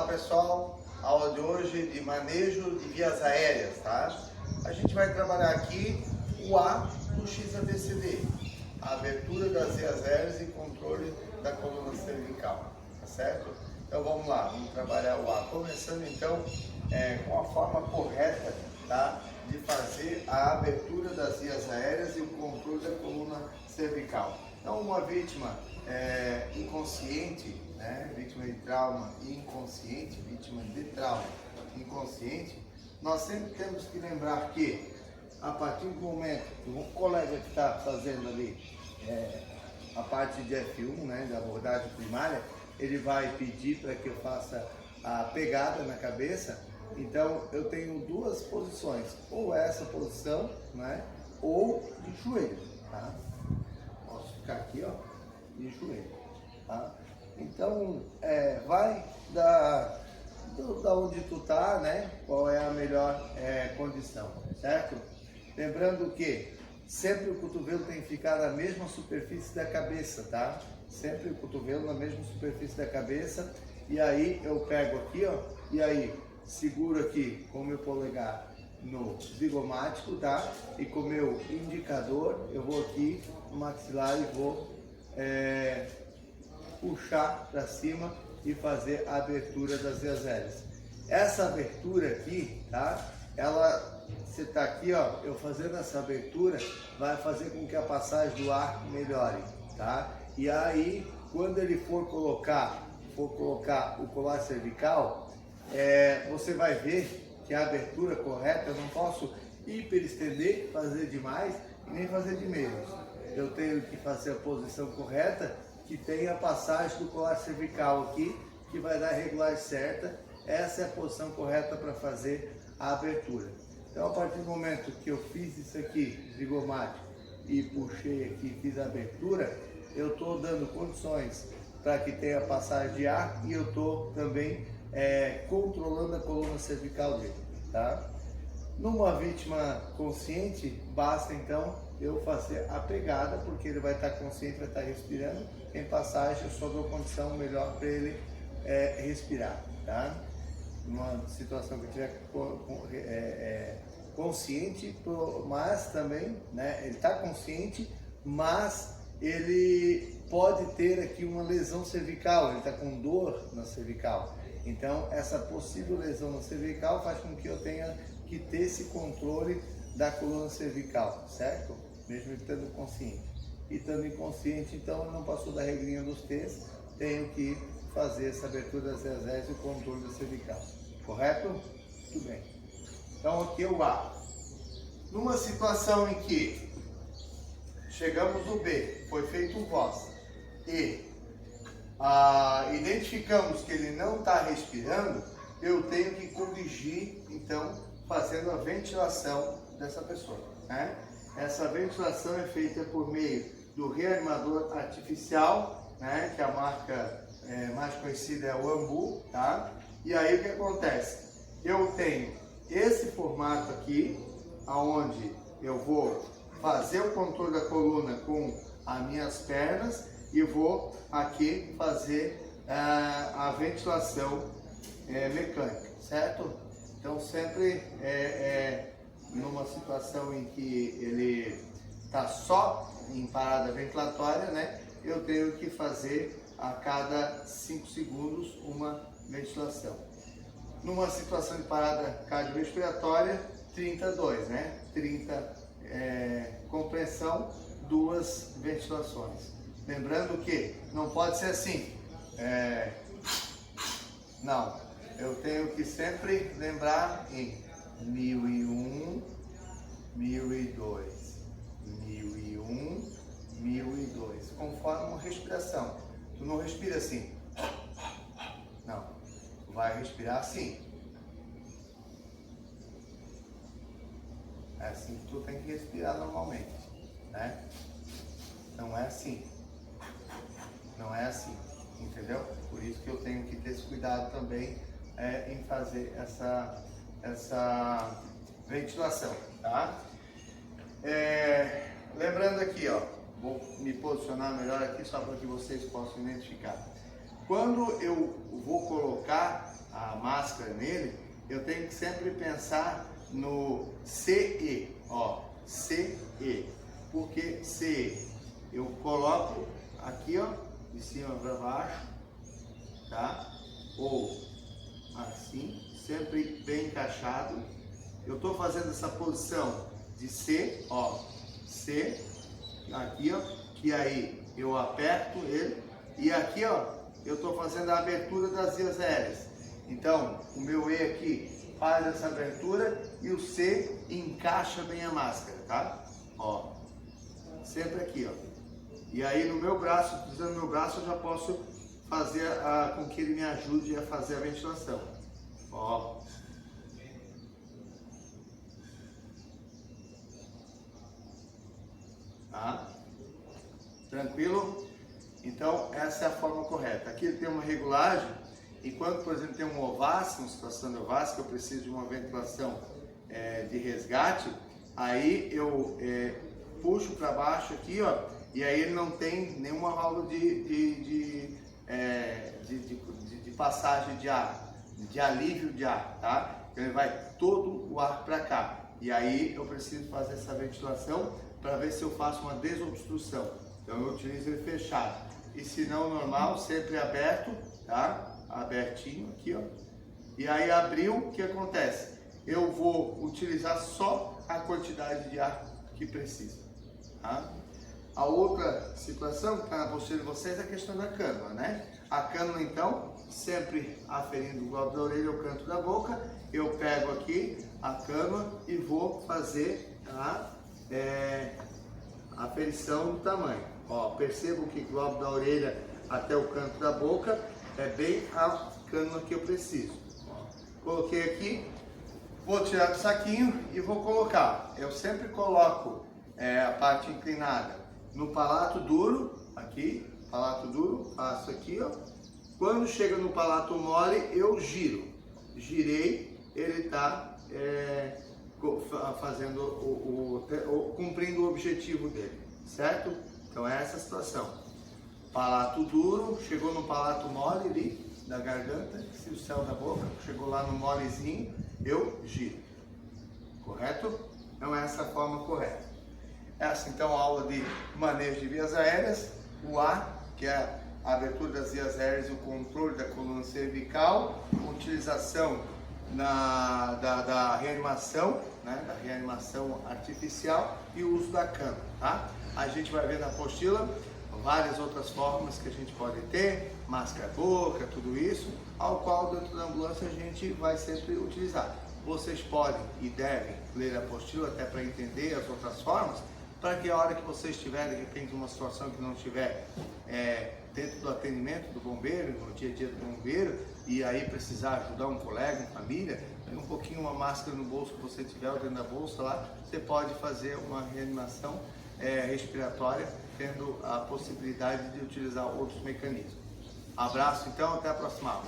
Olá pessoal, aula de hoje de manejo de vias aéreas, tá? A gente vai trabalhar aqui o A do XABCD, a abertura das vias aéreas e controle da coluna cervical, tá certo? Então vamos lá, vamos trabalhar o A, começando então com a forma correta, tá? De fazer a abertura das vias aéreas e o controle da coluna cervical. Então uma vítima inconsciente, né? Vítima de trauma inconsciente, vítima de trauma inconsciente, nós sempre temos que lembrar que a partir do momento que o colega que está fazendo ali a parte de F1, né, da abordagem primária, ele vai pedir para que eu faça a pegada na cabeça. Então eu tenho duas posições, ou essa posição, né, ou de joelho, tá? Posso ficar aqui, ó, de joelho, tá? Então vai da onde tu tá, né, qual é a melhor condição, certo? Lembrando que sempre o cotovelo tem que ficar na mesma superfície da cabeça, tá? Sempre o cotovelo na mesma superfície da cabeça. E aí eu pego aqui, ó, e aí seguro aqui com o meu polegar no zigomático, tá? E com o meu indicador eu vou aqui no maxilar e vou puxar para cima e fazer a abertura das vias aéreas. Essa abertura aqui, tá? Você tá aqui, ó, eu fazendo essa abertura vai fazer com que a passagem do ar melhore, tá? E aí, quando ele for colocar o colar cervical, você vai ver que a abertura correta, eu não posso hiperestender, fazer demais e nem fazer de menos. Eu tenho que fazer a posição correta, que tem a passagem do colar cervical aqui, que vai dar a regulagem certa. Essa é a posição correta para fazer a abertura. Então, a partir do momento que eu fiz isso aqui, zigomático, e puxei aqui, fiz a abertura, eu estou dando condições para que tenha passagem de ar e eu estou também controlando a coluna cervical dele, tá? Numa vítima consciente, basta então eu fazer a pegada, porque ele vai estar consciente, vai estar respirando. Em passagem, eu só dou condição melhor para ele respirar, tá? Numa situação que tiver consciente, mas também, né, ele está consciente, mas ele pode ter aqui uma lesão cervical, ele está com dor na cervical. Então, essa possível lesão na cervical faz com que eu tenha que ter esse controle da coluna cervical, certo? Mesmo ele estando consciente. E estando inconsciente, então, ele não passou da regrinha dos T's, tenho que fazer essa abertura das vias aéreas e o controle da cervical. Correto? Muito bem. Então, aqui é o A. Numa situação em que chegamos no B, foi feito o VOS, e identificamos que ele não está respirando, eu tenho que corrigir, então, fazendo a ventilação dessa pessoa, né? Essa ventilação é feita por meio do reanimador artificial, né? Que a marca mais conhecida é o Ambu, tá? E aí o que acontece? Eu tenho esse formato aqui, aonde eu vou fazer o controle da coluna com as minhas pernas e vou aqui fazer a ventilação mecânica, certo? Então sempre numa situação em que ele está só em parada ventilatória, né? Eu tenho que fazer a cada 5 segundos uma ventilação. Numa situação de parada cardiorrespiratória, 32, né? 30 compressão, 2 ventilações. Lembrando que não pode ser assim. Não, eu tenho que sempre lembrar em 1001, 1002, 1001, 1002, conforme uma respiração. Tu não respira assim. Não, tu vai respirar assim. É assim que tu tem que respirar normalmente, né? Não é assim. Não é assim, entendeu? Por isso que eu tenho que ter esse cuidado também em fazer essa ventilação, tá? Lembrando aqui, ó, vou me posicionar melhor aqui só para que vocês possam identificar. Quando eu vou colocar máscara nele, eu tenho que sempre pensar no CE, ó, CE. Por que CE? Eu coloco aqui, ó, de cima para baixo, tá? Ou assim, sempre bem encaixado. Eu estou fazendo essa posição de C, ó, C, aqui, ó, que aí eu aperto ele, e aqui, ó, eu estou fazendo a abertura das vias aéreas. Então, o meu E aqui faz essa abertura e o C encaixa bem a máscara, tá? Ó, sempre aqui, ó. E aí no meu braço, utilizando o meu braço, eu já posso fazer com que ele me ajude a fazer a ventilação. Ó. Tá? Tranquilo? Então, essa é a forma correta. Aqui ele tem uma regulagem, enquanto, por exemplo, tem um ovácio, uma situação de ovácio, que eu preciso de uma ventilação de resgate, aí eu puxo para baixo aqui, ó, e aí ele não tem nenhuma válvula de passagem de ar, de alívio de ar, tá? Então ele vai todo o ar para cá. E aí eu preciso fazer essa ventilação para ver se eu faço uma desobstrução. Então eu utilizo ele fechado. E se não, normal, sempre aberto, tá? Abertinho aqui, ó. E aí abriu, o que acontece? Eu vou utilizar só a quantidade de ar que precisa, tá? A outra situação que está na apostila de vocês é a questão da cânula, né? A cânula, então, sempre aferindo o globo da orelha, o canto da boca, eu pego aqui a cânula e vou fazer a aferição do tamanho. Ó, percebo que o globo da orelha até o canto da boca é bem a cânula que eu preciso. Ó, coloquei aqui, vou tirar do saquinho e vou colocar. Eu sempre coloco a parte inclinada no palato duro, aqui, palato duro, faço aqui, ó. Quando chega no palato mole, eu giro. Girei, ele está fazendo cumprindo o objetivo dele, certo? Então é essa a situação. Palato duro, chegou no palato mole ali, da garganta, se o céu da boca, chegou lá no molezinho, eu giro. Correto? Então essa é a forma correta. Essa então a aula de manejo de vias aéreas, o A, que é a abertura das vias aéreas e o controle da coluna cervical, utilização da reanimação, né, da reanimação artificial e o uso da cama, tá? A gente vai ver na apostila várias outras formas que a gente pode ter, máscara boca, tudo isso, ao qual dentro da ambulância a gente vai sempre utilizar. Vocês podem e devem ler a apostila até para entender as outras formas, para que a hora que você estiver, de repente, numa situação que não estiver dentro do atendimento do bombeiro, no dia a dia do bombeiro, e aí precisar ajudar um colega, uma família, tem um pouquinho uma máscara no bolso que você tiver dentro da bolsa lá, você pode fazer uma reanimação respiratória, tendo a possibilidade de utilizar outros mecanismos. Abraço então, até a próxima aula.